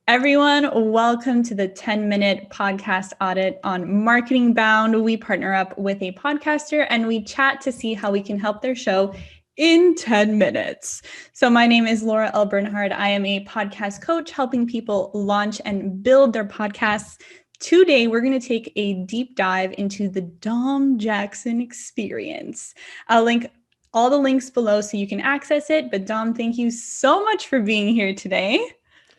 Everyone, welcome to the 10-minute podcast audit on Marketing Bound. We partner up with a podcaster and we chat to see how we can help their show in 10 minutes. So my name is Laura L Bernhard. I am a podcast coach helping people launch and build their podcasts. Today, we're going to take a deep dive into the Dom Jackson experience. I'll link all the links below so you can access it. But Dom, thank you so much for being here today.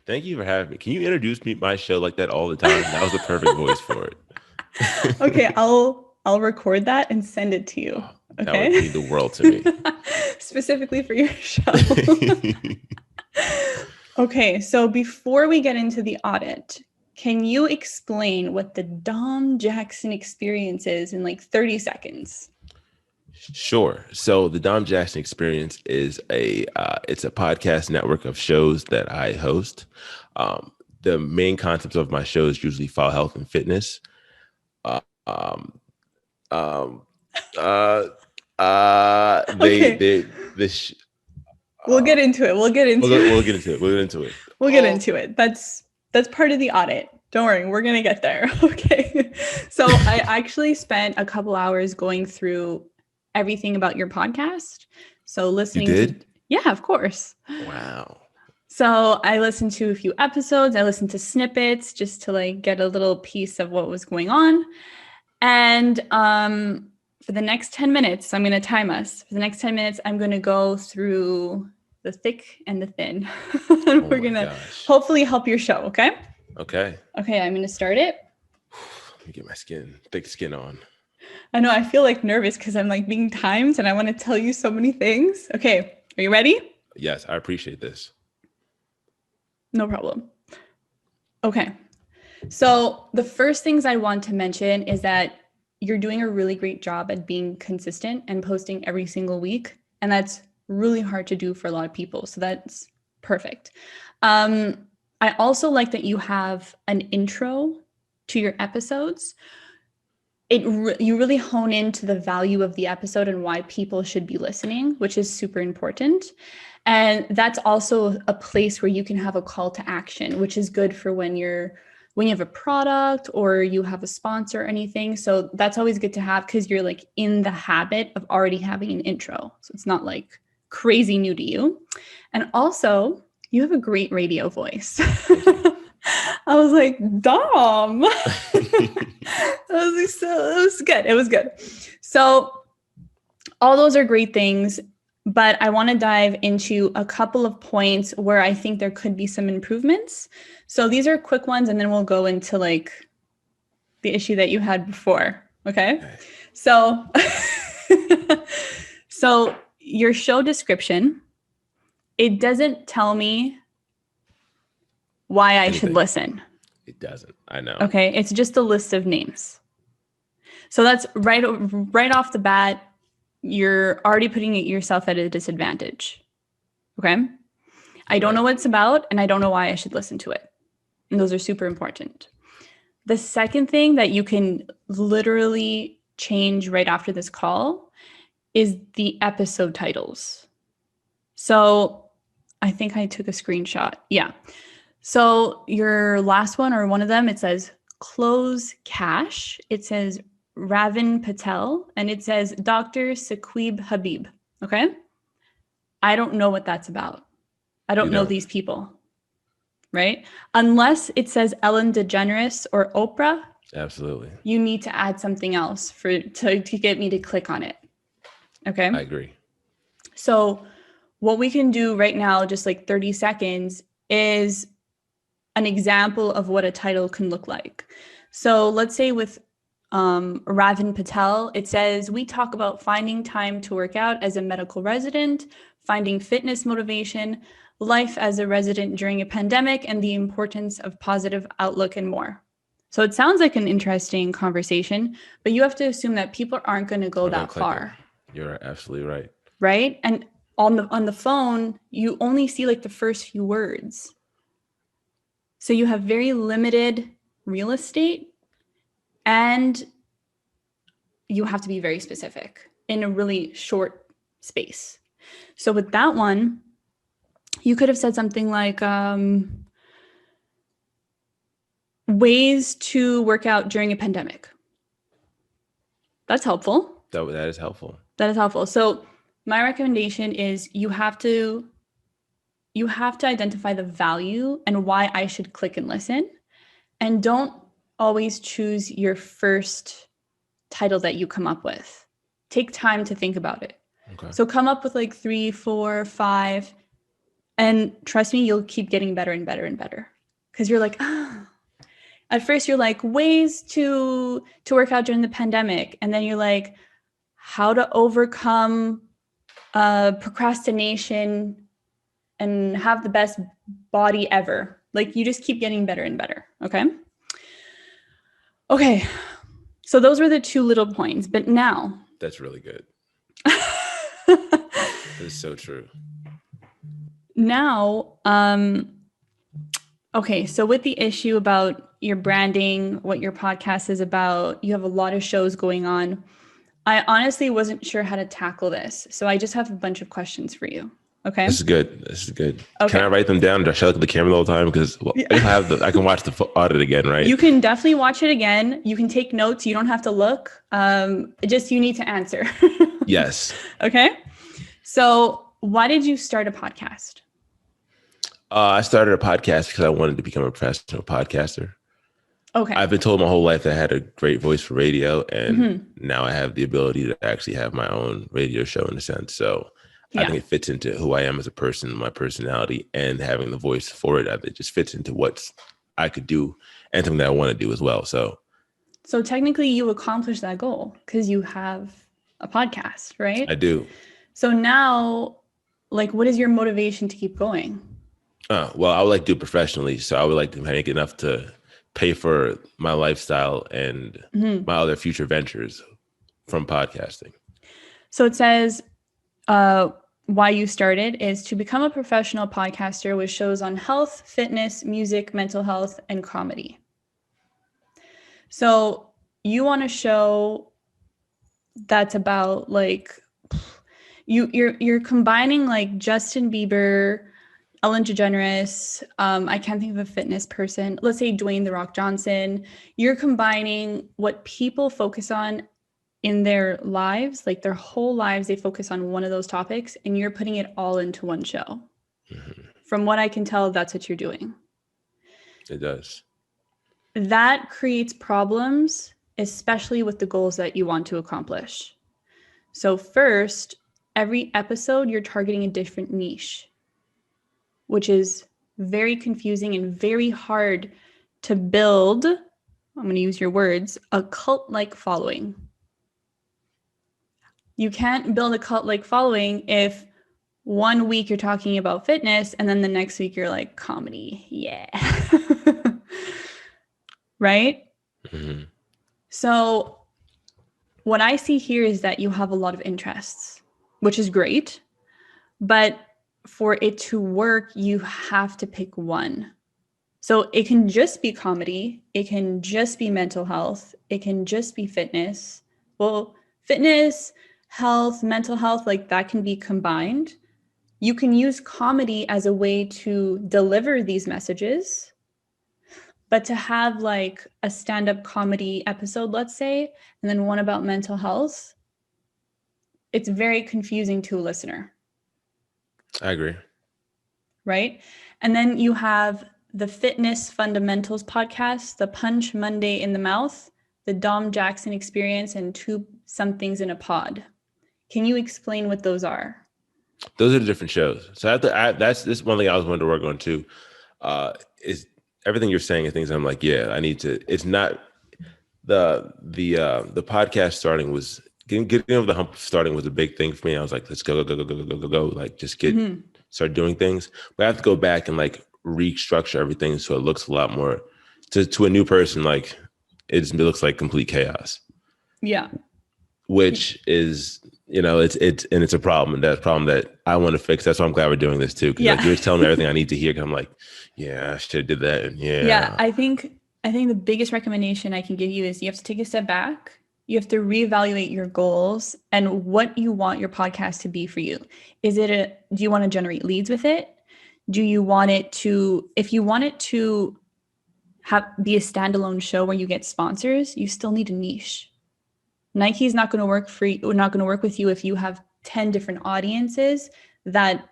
Thank you for having me. Can you introduce my show like that all the time? That was the perfect voice for it. Okay, I'll record that and send it to you. Okay? That would mean the world to me. Specifically for your show. Okay, so before we get into the audit, can you explain what the Dom Jackson experience is in like 30 seconds? Sure. So the Dom Jackson Experience is it's a podcast network of shows that I host. The main concepts of my shows usually follow health and fitness. Okay. We'll get into it. We'll get into it. That's part of the audit. Don't worry, we're gonna get there. Okay. So I actually spent a couple hours going through everything about your podcast. So listening. You did? Yeah, of course. Wow. So I listened to a few episodes. I listened to snippets just to like get a little piece of what was going on. And for the next 10 minutes, I'm going to time us. For the next 10 minutes, I'm going to go through the thick and the thin. And we're going to hopefully help your show. Okay. Okay, I'm going to start it. Let me get my thick skin on. I know I feel like nervous because I'm like being timed and I want to tell you so many things. Okay. Are you ready? Yes, I appreciate this. No problem. Okay. So the first things I want to mention is that you're doing a really great job at being consistent and posting every single week. And that's really hard to do for a lot of people. So that's perfect. I also like that you have an intro to your episodes. You really hone into the value of the episode and why people should be listening, which is super important. And that's also a place where you can have a call to action, which is good for when you have a product or you have a sponsor or anything. So that's always good to have because you're like in the habit of already having an intro. So it's not like crazy new to you. And also you have a great radio voice. I was like, Dom. It was good. So all those are great things, but I want to dive into a couple of points where I think there could be some improvements. So these are quick ones, and then we'll go into like the issue that you had before. Okay. So, so your show description, it doesn't tell me why I should listen. It doesn't. I know. Okay. It's just a list of names. So that's right off the bat, you're already putting yourself at a disadvantage. Okay. I don't know what it's about and I don't know why I should listen to it. And those are super important. The second thing that you can literally change right after this call is the episode titles. So I think I took a screenshot. Yeah. So your last one or one of them, it says close cash. It says Ravin Patel and it says Dr. Saqib Habib. Okay. I don't know what that's about. I don't know these people, right? Unless it says Ellen DeGeneres or Oprah. Absolutely. You need to add something else to get me to click on it. Okay. I agree. So what we can do right now, just like 30 seconds, is an example of what a title can look like. So let's say with Ravin Patel, it says, we talk about finding time to work out as a medical resident, finding fitness motivation, life as a resident during a pandemic, and the importance of positive outlook and more. So it sounds like an interesting conversation, but you have to assume that people aren't going to go that far. You're absolutely right. Right? And on the phone, you only see like the first few words. So you have very limited real estate and you have to be very specific in a really short space. So with that one, you could have said something like, ways to work out during a pandemic. That's helpful. That is helpful. That is helpful. So my recommendation is you have to identify the value and why I should click and listen. And don't always choose your first title that you come up with. Take time to think about it. Okay. So come up with like 3, 4, 5, and trust me, you'll keep getting better and better and better. Because you're like, at first you're like ways to work out during the pandemic. And then you're like, how to overcome procrastination and have the best body ever. Like you just keep getting better and better. Okay. So those were the 2 little points, but now. That's really good. That is so true. Now, okay. So with the issue about your branding, what your podcast is about, you have a lot of shows going on. I honestly wasn't sure how to tackle this. So I just have a bunch of questions for you. Okay. This is good. Okay. Can I write them down? Should I look at the camera the whole time? Because I can watch the audit again, right? You can definitely watch it again. You can take notes. You don't have to look. Just you need to answer. Yes. Okay. So why did you start a podcast? I started a podcast because I wanted to become a professional podcaster. Okay. I've been told my whole life that I had a great voice for radio, and now I have the ability to actually have my own radio show in a sense. So I think it fits into who I am as a person, my personality, and having the voice for it. It just fits into what I could do and something that I want to do as well. So technically you accomplished that goal because you have a podcast, right? I do. So now, like, what is your motivation to keep going? Well, I would like to do it professionally. So I would like to make enough to pay for my lifestyle and my other future ventures from podcasting. So it says, why you started is to become a professional podcaster with shows on health, fitness, music, mental health, and comedy. So you want a show that's about like you're combining like Justin Bieber, Ellen DeGeneres. I can't think of a fitness person. Let's say Dwayne The Rock Johnson. You're combining what people focus on in their lives, like their whole lives, they focus on one of those topics, and you're putting it all into one show. From what I can tell, that's what you're doing. It does. That creates problems, especially with the goals that you want to accomplish. So first, every episode, you're targeting a different niche, which is very confusing and very hard to build. I'm going to use your words, a cult-like following. You can't build a cult-like following if 1 week you're talking about fitness and then the next week you're like comedy. Yeah. Right? Mm-hmm. So what I see here is that you have a lot of interests, which is great. But for it to work, you have to pick one. So it can just be comedy. It can just be mental health. It can just be fitness. Well, fitness, health, mental health, like that can be combined. You can use comedy as a way to deliver these messages, but to have like a stand-up comedy episode, let's say, and then one about mental health, it's very confusing to a listener. I agree. Right? And then you have the Fitness Fundamentals podcast, the Punch Monday in the Mouth, the Dom Jackson Experience, and Two Somethings in a Pod. Can you explain what those are? Those are the different shows. So this one thing I was wanting to work on too. Is everything you're saying are things I'm like, yeah, I need to. It's not the podcast starting was getting over the hump. Starting was a big thing for me. I was like, let's go. Like just start doing things. But I have to go back and like restructure everything so it looks a lot more to a new person. Like it looks like complete chaos. Yeah. Which is, it's a problem. And that's a problem that I want to fix. That's why I'm glad we're doing this too. Because like, you're telling me everything I need to hear. Cause I'm like, yeah, I should have did that. And Yeah. I think the biggest recommendation I can give you is you have to take a step back. You have to reevaluate your goals and what you want your podcast to be for you. Do you want to generate leads with it? Do you want it to, if you want it to be a standalone show where you get sponsors, you still need a niche. Nike's not going to work with you if you have 10 different audiences that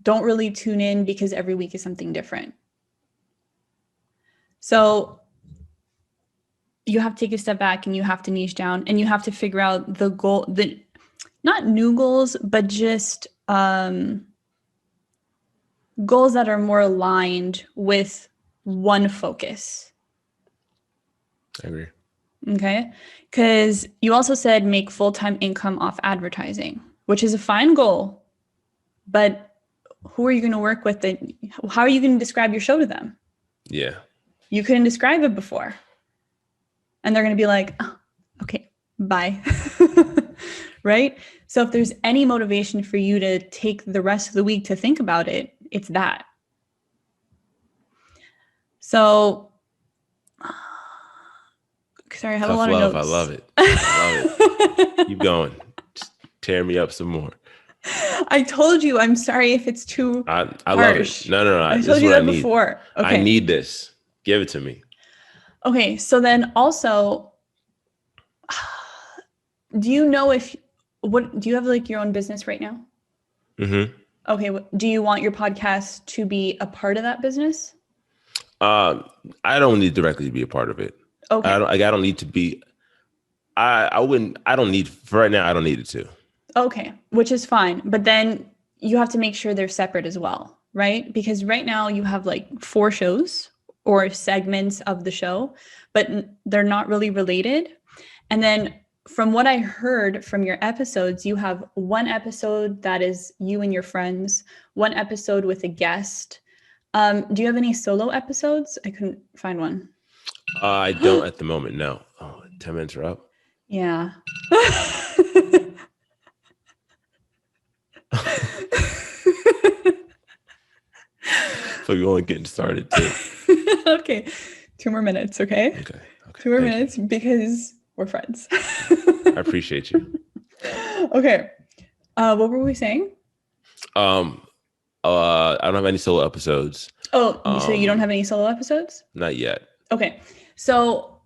don't really tune in because every week is something different. So you have to take a step back and you have to niche down and you have to figure out the goal, not new goals, but just goals that are more aligned with one focus. I agree. Okay. Because you also said make full-time income off advertising, which is a fine goal, but who are you going to work with? How are you going to describe your show to them? Yeah. You couldn't describe it before. And they're going to be like, oh, okay, bye. Right? So if there's any motivation for you to take the rest of the week to think about it, it's that. So, sorry, I have a lot of notes. I love it. Keep going. Just tear me up some more. I told you, I'm sorry if it's too I love harsh. it. No. I told you that before. Okay. I need this. Give it to me. Okay. So then also, do you have like your own business right now? Mm-hmm. Okay. Do you want your podcast to be a part of that business? I don't need directly to be a part of it. Okay. I don't need to be. For right now, I don't need it to. Okay. Which is fine. But then you have to make sure they're separate as well, right? Because right now you have like 4 shows or segments of the show, but they're not really related. And then from what I heard from your episodes, you have one episode that is you and your friends, one episode with a guest. Do you have any solo episodes? I couldn't find one. I don't at the moment, no. Oh, 10 minutes are up. Yeah. So you're only getting started too. Okay. 2 more minutes, okay? Okay. 2 more minutes because we're friends. I appreciate you. Okay. What were we saying? I don't have any solo episodes. Oh, so you don't have any solo episodes? Not yet. Okay. So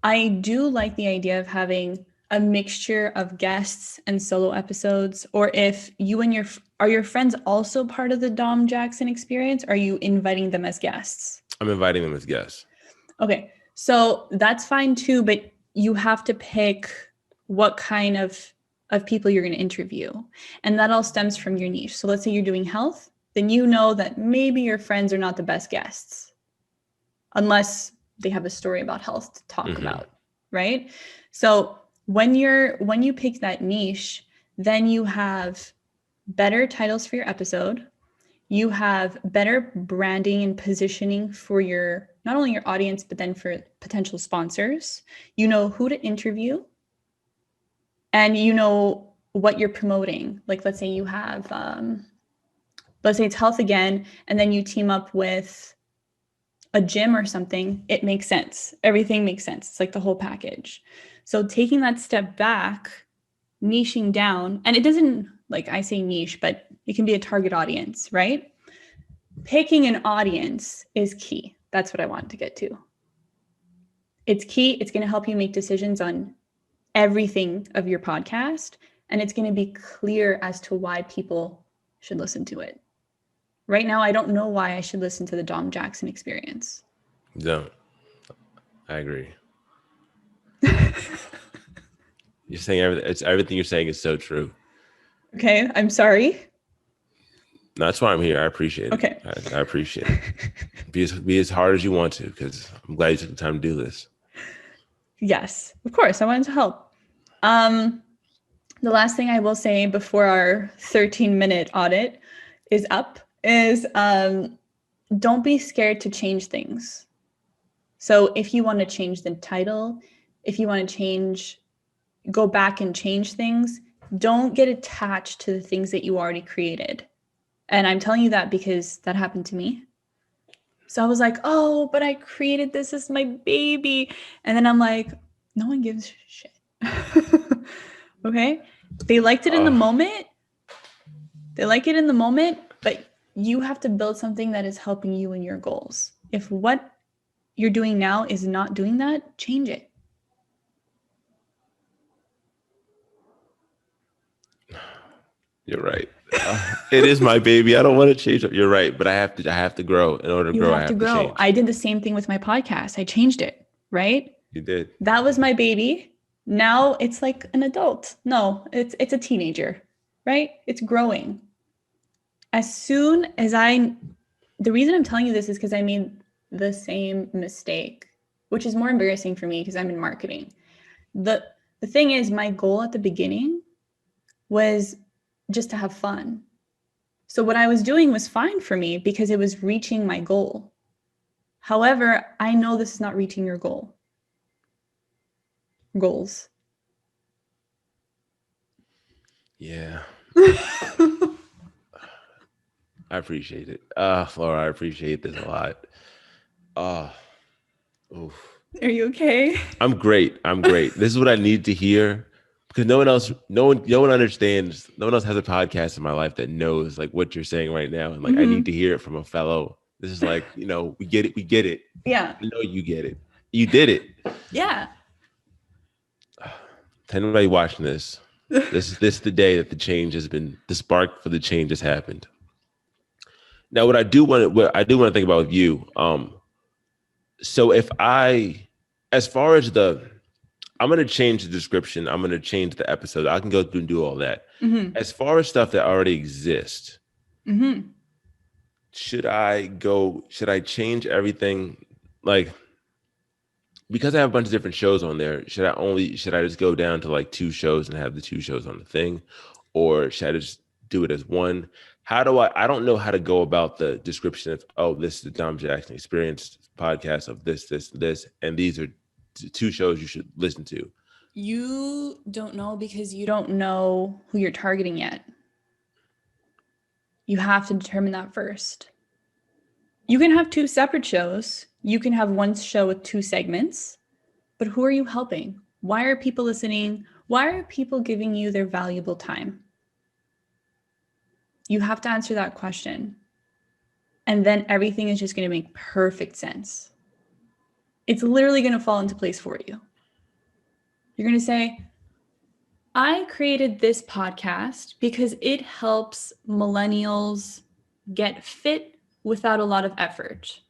I do like the idea of having a mixture of guests and solo episodes, or if you and are your friends also part of the Dom Jackson experience? Are you inviting them as guests? I'm inviting them as guests. Okay. So that's fine too, but you have to pick what kind of people you're going to interview. And that all stems from your niche. So let's say you're doing health, then you know that maybe your friends are not the best guests unless they have a story about health to talk about, right? So when you pick that niche, then you have better titles for your episode. You have better branding and positioning for not only your audience, but then for potential sponsors. You know who to interview and you know what you're promoting. Like, let's say you have, let's say it's health again, and then you team up with a gym or something. It makes sense. Everything makes sense. It's like the whole package. So taking that step back, niching down, and it doesn't, like I say niche, but it can be a target audience, right? Picking an audience is key. That's what I wanted to get to. It's key. It's going to help you make decisions on everything of your podcast, and it's going to be clear as to why people should listen to it. Right now, I don't know why I should listen to the Dom Jackson experience. Don't. I agree. You're saying everything you're saying is so true. Okay, I'm sorry. No, that's why I'm here. I appreciate it. Okay. I appreciate it. Be as hard as you want to, because I'm glad you took the time to do this. Yes, of course. I wanted to help. The last thing I will say before our 13-minute audit is up is don't be scared to change things. So if you want to change the title, if you want to go back and change things, don't get attached to the things that you already created. And I'm telling you that because that happened to me. So I was like, oh, but I created this as my baby. And then I'm like, no one gives a shit. Okay? They liked it in the moment. They like it in the moment, but you have to build something that is helping you in your goals. If what you're doing now is not doing that, change it. You're right. It is my baby. I don't want to change it. You're right, but I have to grow. In order to grow, I have to change. I did the same thing with my podcast. I changed it, right? You did. That was my baby. Now it's like an adult. No, it's a teenager, right? It's growing. As soon as the reason I'm telling you this is because I made the same mistake, which is more embarrassing for me because I'm in marketing. The thing is, my goal at the beginning was just to have fun. So what I was doing was fine for me because it was reaching my goal. However, I know this is not reaching your goals. Yeah. I appreciate it. Laura, I appreciate this a lot. Oof. Are you okay? I'm great. This is what I need to hear. Because no one understands, no one else has a podcast in my life that knows like what you're saying right now. And like, I need to hear it from a fellow. This is like, we get it. Yeah. I know you get it. You did it. Yeah. To anybody watching this, this is the day that the spark for the change has happened. Now, what I do want to think about with you. So as far as I'm going to change the description. I'm going to change the episode. I can go through and do all that. Mm-hmm. As far as stuff that already exists, should I change everything? Like, because I have a bunch of different shows on there, should I just go down to like 2 shows and have the 2 shows on the thing? Or should I just do it as one? I don't know how to go about the description of, this is the Dom Jackson Experience podcast of this, and these are 2 shows you should listen to. You don't know because you don't know who you're targeting yet. You have to determine that first. You can have 2 separate shows. You can have one show with 2 segments, but who are you helping? Why are people listening? Why are people giving you their valuable time? You have to answer that question. And then everything is just going to make perfect sense. It's literally going to fall into place for you. You're going to say, I created this podcast because it helps millennials get fit without a lot of effort.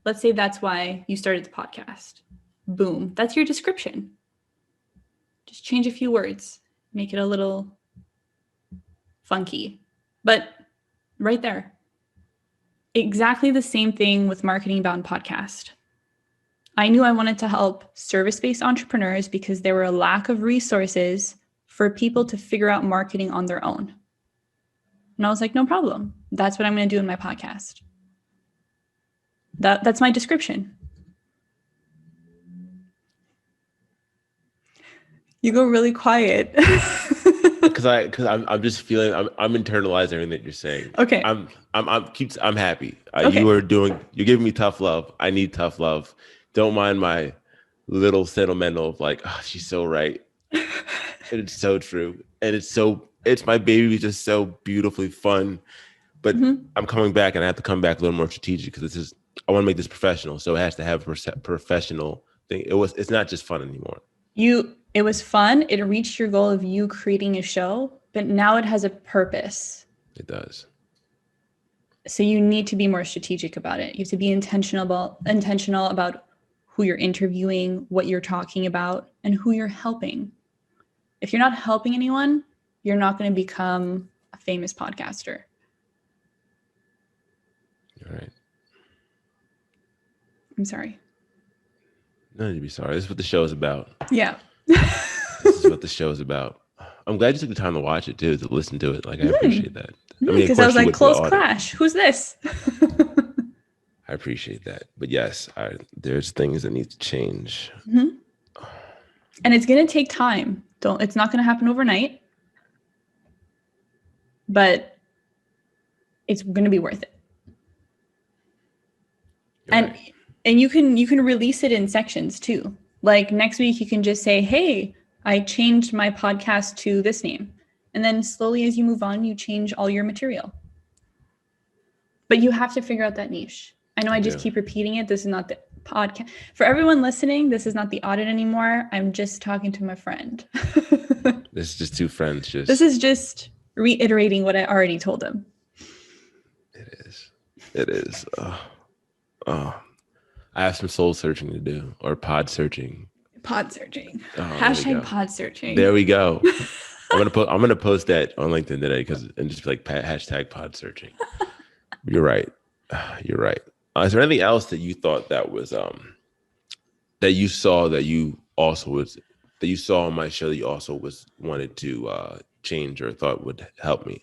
Let's say that's why you started the podcast. Boom. That's your description. Just change a few words, make it a little funky, but right there. Exactly the same thing with Marketing Bound Podcast. I knew I wanted to help service-based entrepreneurs because there were a lack of resources for people to figure out marketing on their own. And I was like, no problem. That's what I'm going to do in my podcast. That's my description. You go really quiet. Because I'm just feeling I'm internalizing everything that you're saying. Okay. I'm happy. Okay. You're giving me tough love. I need tough love. Don't mind my little sentimental of like, oh, she's so right. And it's so true. And it's my baby, just so beautifully fun. But I'm coming back, and I have to come back a little more strategic because I want to make this professional. So it has to have a professional thing. It's not just fun anymore. It was fun. It reached your goal of you creating a show, but now it has a purpose. It does. So you need to be more strategic about it. You have to be intentional about who you're interviewing, what you're talking about, and who you're helping. If you're not helping anyone, you're not going to become a famous podcaster. All right. I'm sorry. No need to be sorry. This is what the show is about. Yeah. This is what the show is about. I'm glad you took the time to watch it too, to listen to it. Like, I appreciate that. Because I was like, close crash. Who's this? I appreciate that. But yes, there's things that need to change. Mm-hmm. And it's going to take time. It's not going to happen overnight. But it's going to be worth it. And you can release it in sections too. Like next week, you can just say, hey, I changed my podcast to this name. And then slowly as you move on, you change all your material. But you have to figure out that niche. I know I just keep repeating it. This is not podcast. For everyone listening, this is not the audit anymore. I'm just talking to my friend. This is just two friends. This is just reiterating what I already told him. It is. I have some soul searching to do, or pod searching. Pod searching. Oh, Hashtag pod searching. There we go. I'm gonna post that on LinkedIn today and just be like hashtag pod searching. You're right. You're right. Is there anything else that you thought that was that you saw that you saw on my show that you also wanted to change or thought would help me?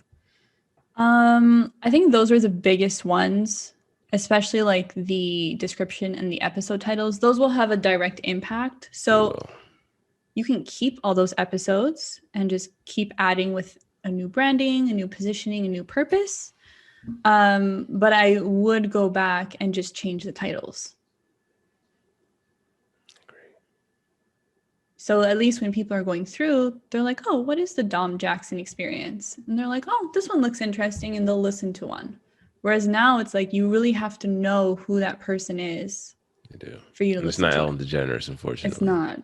I think those were the biggest ones, especially like the description and the episode titles. Those will have a direct impact. So you can keep all those episodes and just keep adding with a new branding, a new positioning, a new purpose. But I would go back and just change the titles. Great. So at least when people are going through, they're like, oh, what is the Dom Jackson experience? And they're like, oh, this one looks interesting, and they'll listen to one. Whereas now it's like you really have to know who that person is. You do. For you to listen to. It's not Ellen DeGeneres, unfortunately. It's not.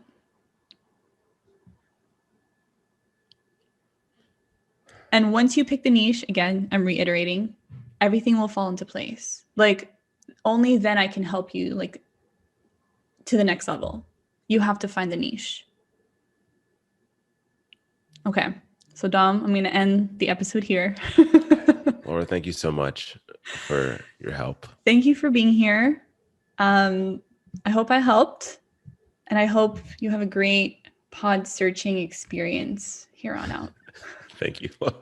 And once you pick the niche, again, I'm reiterating, everything will fall into place. Like, only then I can help you, like, to the next level. You have to find the niche. Okay. So, Dom, I'm going to end the episode here. Laura, thank you so much for your help. Thank you for being here. I hope I helped. And I hope you have a great pod searching experience here on out. Thank you, Laura.